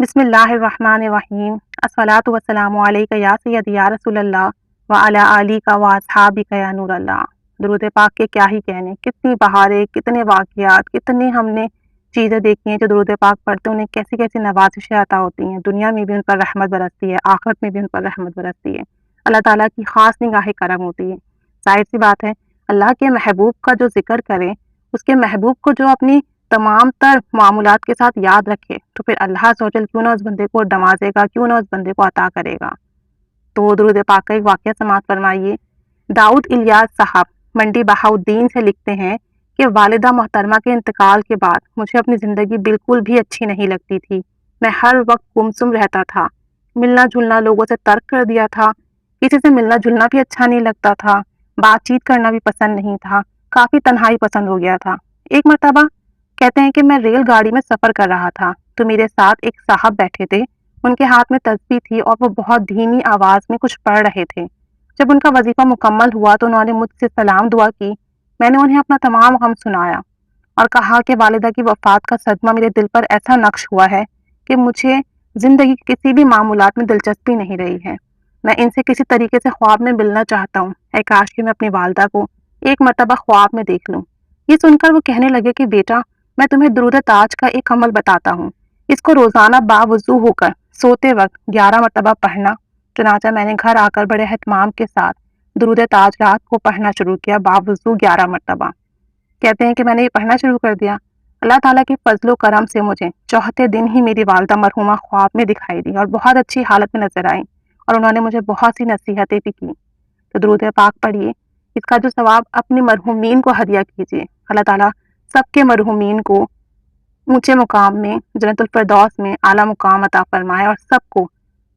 بسم اللہ الرحمن الرحیم الصلاۃ والسلام علیک یا سیدی یا رسول اللہ وعلی آلک و اصحابک یا نور اللہ۔ درود پاک کے کیا ہی کہنے، کتنی بہاریں، کتنے واقعات، کتنے ہم نے چیزیں دیکھی ہیں جو درود پاک پڑھتے ہیں انہیں کیسی کیسی نوازشیں عطا ہوتی ہیں، دنیا میں بھی ان پر رحمت برستی ہے، آخرت میں بھی ان پر رحمت برستی ہے، اللہ تعالیٰ کی خاص نگاہ کرم ہوتی ہے۔ ظاہر سی بات ہے، اللہ کے محبوب کا جو ذکر کرے، اس کے محبوب کو جو اپنی تمام تر معمولات کے ساتھ یاد رکھے، تو پھر اللہ عز و جل کیوں نہ اس بندے کو نوازے گا، کیوں نہ اس بندے کو عطا کرے گا۔ تو درود پاک کا ایک واقعہ سماعت فرمائیے۔ داؤد الیاس صاحب منڈی بہاؤدین سے لکھتے ہیں کہ والدہ محترمہ کے انتقال کے بعد مجھے اپنی زندگی بالکل بھی اچھی نہیں لگتی تھی۔ میں ہر وقت گمسم رہتا تھا، ملنا جلنا لوگوں سے ترک کر دیا تھا، کسی سے ملنا جلنا بھی اچھا نہیں لگتا تھا، بات چیت کرنا بھی پسند نہیں تھا، کافی تنہائی پسند ہو گیا تھا۔ ایک مرتبہ کہتے ہیں کہ میں ریل گاڑی میں سفر کر رہا تھا تو میرے ساتھ ایک صاحب بیٹھے تھے، ان کے ہاتھ میں تسبیح تھی اور وہ بہت دھیمی آواز میں کچھ پڑھ رہے تھے۔ جب ان کا وظیفہ مکمل ہوا تو انہوں نے مجھ سے سلام دعا کی۔ میں نے انہیں اپنا تمام غم سنایا اور کہا کہ والدہ کی وفات کا صدمہ میرے دل پر ایسا نقش ہوا ہے کہ مجھے زندگی کی کسی بھی معمولات میں دلچسپی نہیں رہی ہے۔ میں ان سے کسی طریقے سے خواب میں ملنا چاہتا ہوں، اے کاش کہ میں اپنی والدہ کو ایک مرتبہ خواب میں دیکھ لوں۔ یہ سن کر وہ کہنے لگے کہ بیٹا، میں تمہیں درود تاج کا ایک عمل بتاتا ہوں، اس کو روزانہ باوضو ہو کر سوتے وقت 11 مرتبہ پڑھنا۔ چنانچہ میں نے گھر آ کر بڑے اہتمام کے ساتھ درود تاج رات کو پڑھنا شروع کیا، باوضو 11 مرتبہ۔ کہتے ہیں کہ میں نے یہ پڑھنا شروع کر دیا، اللہ تعالیٰ کے فضل و کرم سے مجھے چوتھے دن ہی میری والدہ مرحومہ خواب میں دکھائی دی اور بہت اچھی حالت میں نظر آئیں، اور انہوں نے مجھے بہت سی نصیحتیں بھی کی۔ تو درود پاک پڑھیے، اس کا جو ثواب اپنی مرحومین کو ہدیہ کیجیے۔ اللہ تعالیٰ سب کے مرحومین کو اونچے مقام میں، جنت الفردوس میں اعلیٰ مقام عطا فرمائے اور سب کو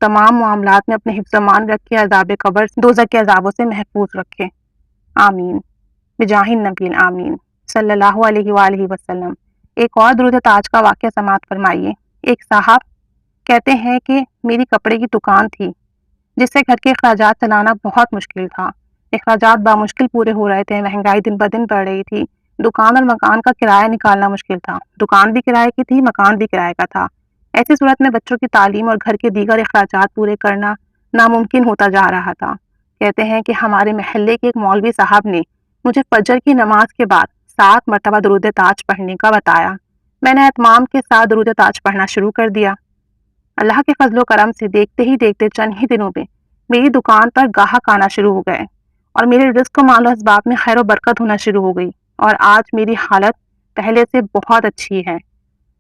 تمام معاملات میں اپنے حفظ و امان رکھے، عذاب قبر، دوزخ کے عذابوں سے محفوظ رکھے، آمین بجاہ النبی آمین صلی اللہ علیہ وآلہ وسلم۔ ایک اور درود تاج کا واقعہ سماعت فرمائیے۔ ایک صاحب کہتے ہیں کہ میری کپڑے کی دکان تھی جس سے گھر کے اخراجات چلانا بہت مشکل تھا۔ اخراجات بامشکل پورے ہو رہے تھے، مہنگائی دن بدن بڑھ رہی تھی، دکان اور مکان کا کرایہ نکالنا مشکل تھا، دکان بھی کرائے کی تھی، مکان بھی کرائے کا تھا۔ ایسی صورت میں بچوں کی تعلیم اور گھر کے دیگر اخراجات پورے کرنا ناممکن ہوتا جا رہا تھا۔ کہتے ہیں کہ ہمارے محلے کے ایک مولوی صاحب نے مجھے فجر کی نماز کے بعد 7 مرتبہ درود تاج پڑھنے کا بتایا۔ میں نے اہتمام کے ساتھ درود تاج پڑھنا شروع کر دیا۔ اللہ کے فضل و کرم سے دیکھتے ہی دیکھتے چند ہی دنوں میں میری دکان پر گاہک آنا شروع ہو گئے اور میرے رزق و مال و اسباب میں خیر و برکت ہونا شروع ہو گئی، اور آج میری حالت پہلے سے بہت اچھی ہے۔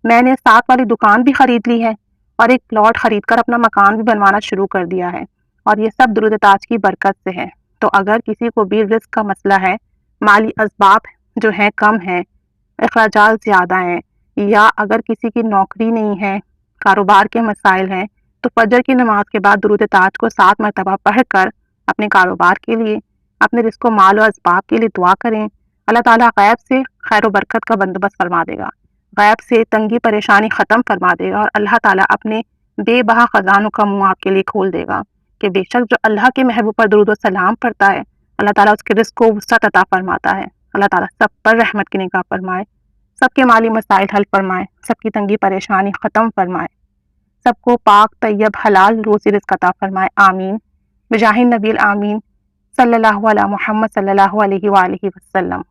میں نے 7 والی دکان بھی خرید لی ہے اور ایک پلاٹ خرید کر اپنا مکان بھی بنوانا شروع کر دیا ہے، اور یہ سب درود تاج کی برکت سے ہے۔ تو اگر کسی کو بھی رزق کا مسئلہ ہے، مالی اسباب جو ہیں کم ہیں، اخراجات زیادہ ہیں، یا اگر کسی کی نوکری نہیں ہے، کاروبار کے مسائل ہیں، تو فجر کی نماز کے بعد درود تاج کو 7 مرتبہ پڑھ کر اپنے کاروبار کے لیے، اپنے رزق و مال و اسباب کے لیے دعا کریں۔ اللہ تعالیٰ غیب سے خیر و برکت کا بندوبست فرما دے گا، غیب سے تنگی پریشانی ختم فرما دے گا، اور اللہ تعالیٰ اپنے بے بہا خزانوں کا منہ آپ کے لیے کھول دے گا کہ بے شک جو اللہ کے محبوب پر درود و سلام پڑھتا ہے، اللہ تعالیٰ اس کے رزق کو وسعت عطا فرماتا ہے۔ اللہ تعالیٰ سب پر رحمت کی نگاہ فرمائے، سب کے مالی مسائل حل فرمائے، سب کی تنگی پریشانی ختم فرمائے، سب کو پاک طیب حلال روزی رزق عطا فرمائے، آمین بجاہ النبی آمین صلی اللہ علیہ محمد صلی اللہ علیہ وآلہ وسلم۔